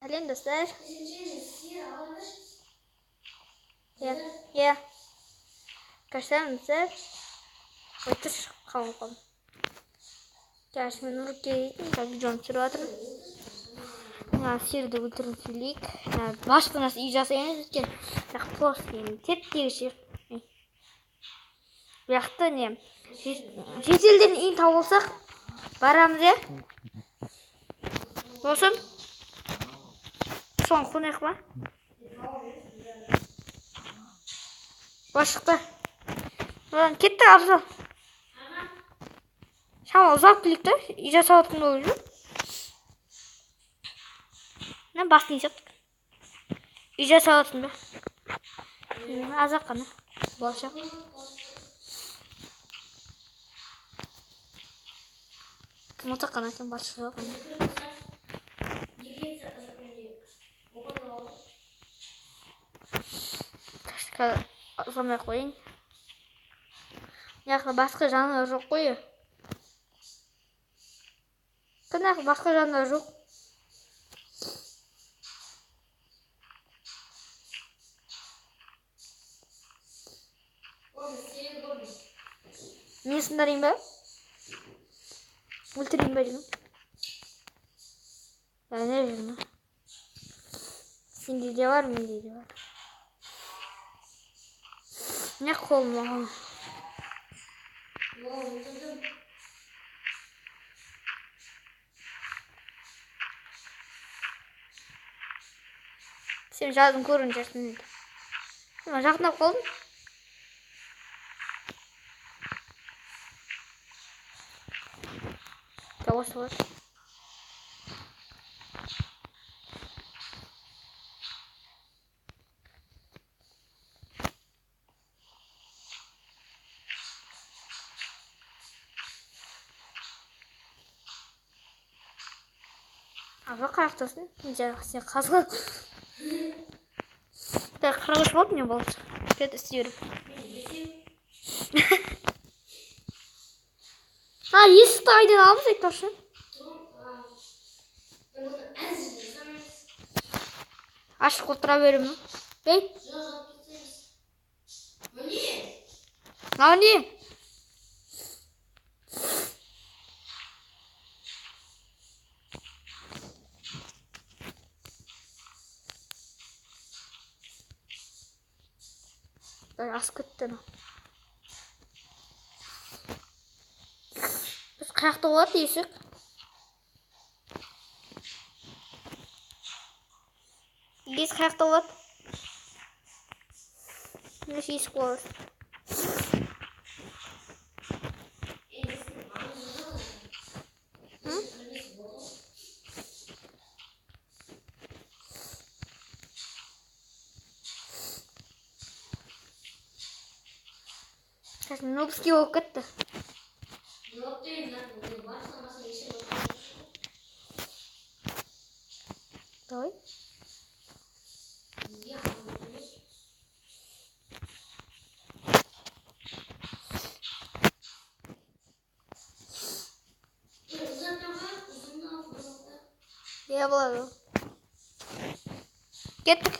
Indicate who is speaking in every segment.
Speaker 1: Сәлем достар. Иә. Қашан достар? Отыр қалым. Қазір мен урокке кетейін, видеоны түсіріп жатырмын. Сиырды өлтіріп сөйлейік. Башқа нәрсе үй жасаймыз өткен. Пост теттегіше. Бұяқты не? Шетелден үй тауып алсақ, барамыз иә? Болсын? Соны қонайық па? Башықта. Кетті Абзал. Шама ұзап келейік та, үй жасап жатқан ой жүр. Басын есеттік. Үй жасап жатқан ба? Азақ қана. Болашақ. Кім отаққан екен басшыға қана. Ұзамай қойын. Яқы басқа жануар жоқ қойы. Қанағы басқа жануар жоқ. Мен сындарайын ба? Өлтірейін ба деймін? Не жүрмін? Сенде де бар, менде де бар. Не қолым оған? Сен жазын көрін жасын еді. Мен жақынап қолым. Осы бар. Абы қаяқтасын. Сен қазғы. Қырғыш болды не болды? Кет істейіріп. Есікті айдан алып зайттаршы. Ашық отыра берім. Бей? Ау не? Асып кетті. Біз қаяқта болады есік? Есік қаяқта болады? Неше есік болады? Нобский болып кетті. Давай. Я болады. Кеттік.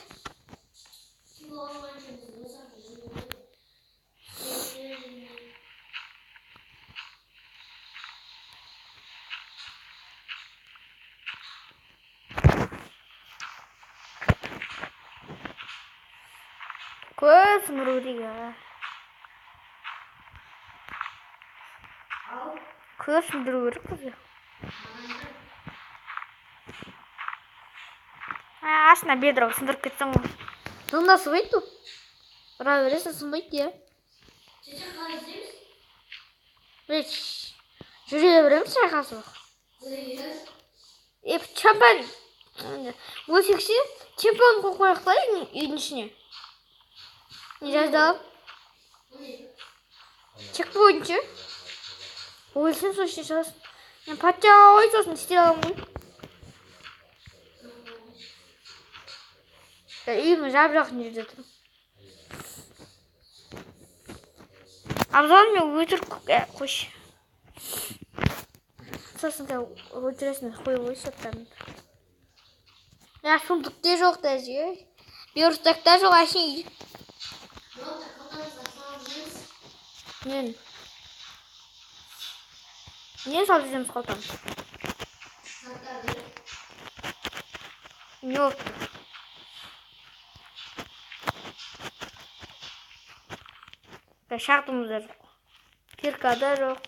Speaker 1: Көз нұрудиға. Көз нұрудиға қызы. Ашына бедрағы сындырып кетсің ғой. Дұнда сыбайды? Бұра бересің сынбайды, е? Жүре береміз шайқасы бақ. Чампан. Өсекше чемпион қойықта үйдің ішіне. Не жаздалып? Чекпоинтші? Өлсен сол ішіне шығасың. Мен патша ой сосын істей аламын ғой. Үйімі жап-жақын жерде тұрмын. Абзал мен өтірік қойшы. Сосын өлтіресің қой қойшы аттарын. Ya şunduk da yok diyeceğiz. Bir ortak da yok aşın. Ne? Niye sallayacağım kaltan? Yok. Da şartımız da yok. Bir kadar yok.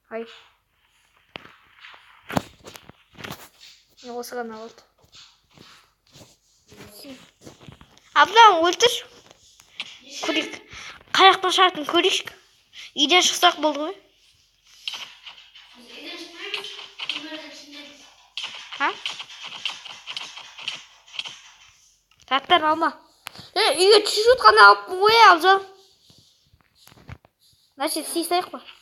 Speaker 1: Hayır. Ne olsa ne oldu? Ablam ultur. Kurik. Kayaktan şartın kurik. İyice çıksak buldu mu? Ha? Zaten alma. İyi çüşüt kana bu ya alacağım. Nasıl sisek var?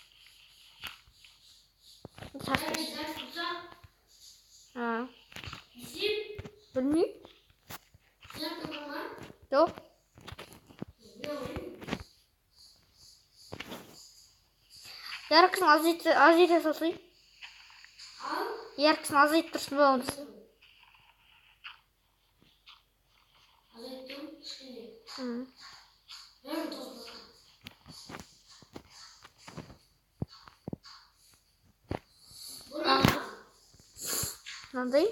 Speaker 1: Ha. Bilmiyorum. Yok. Yarkısın azıcık satayım. Yarkısın azıcık dursun bu olmuş. Hı. Nanday?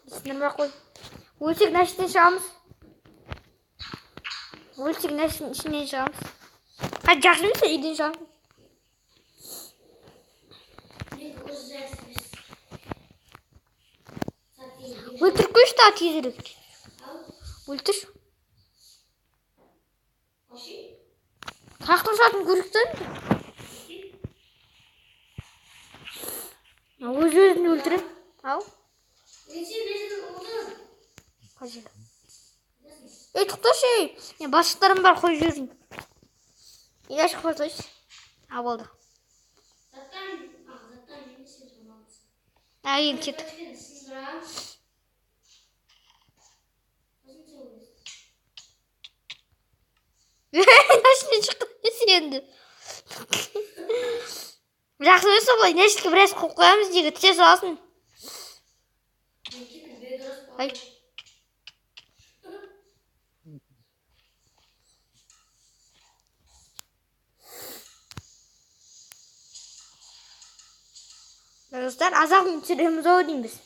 Speaker 1: İçine bırak koy. Ulçik neştin şamız. Ulçik neştin içine şamız. Ha cahil misin idin şamız? Ultur kuş da tizirlik. Ultur. Tahtın şartın görükten mi? O yüzden ulturun. Al. Kaçın. Tukta şey. Ya başlıklarım var koyuyorsun. İlaç koyuş. Ha oldu. Ha iyi çıktı. Nasıl çıktı? Sendi. Жақсы өсі ғой, нешілкі біраз қоқ қоямыз дейгі, түсе саласын. Ай. Dostlar, azақ түсіреміз ау дейміз.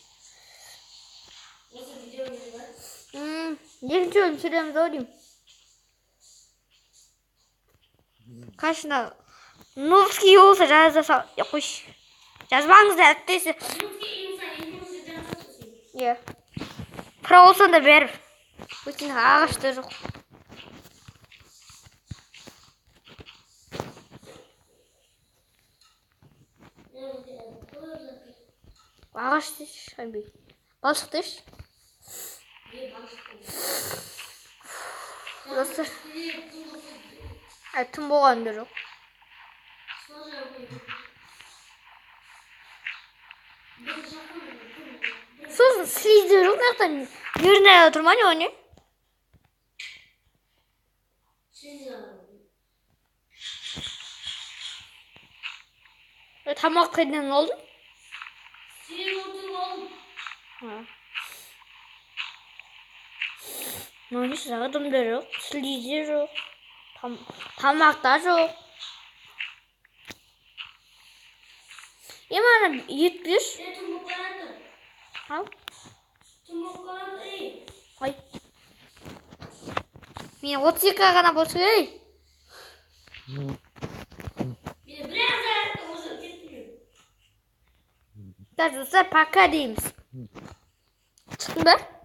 Speaker 1: Екінші өлім түсіреміз ау дейміз. Қашына Nurski olsa жаза қойш. Жазбаңыздар әттесі. Иә. Пыра olsan da бәрібір. Өйткені ағашта жоқ. Ағаш деш, қайбей. Балшық деш. Достар. Түн болғанда жоқ. Сосын слизде жоқ нақтан неріне тұрман о не? Тамақ қайдан алдың? Сен отырып алдым. Нөне жағдымда жоқ, слизде жоқ, тамақта жоқ. Емана ет беш? Ал? Ой. Мен 32 ғана болсын ей. Достар, пока дейміз. Çıktın be?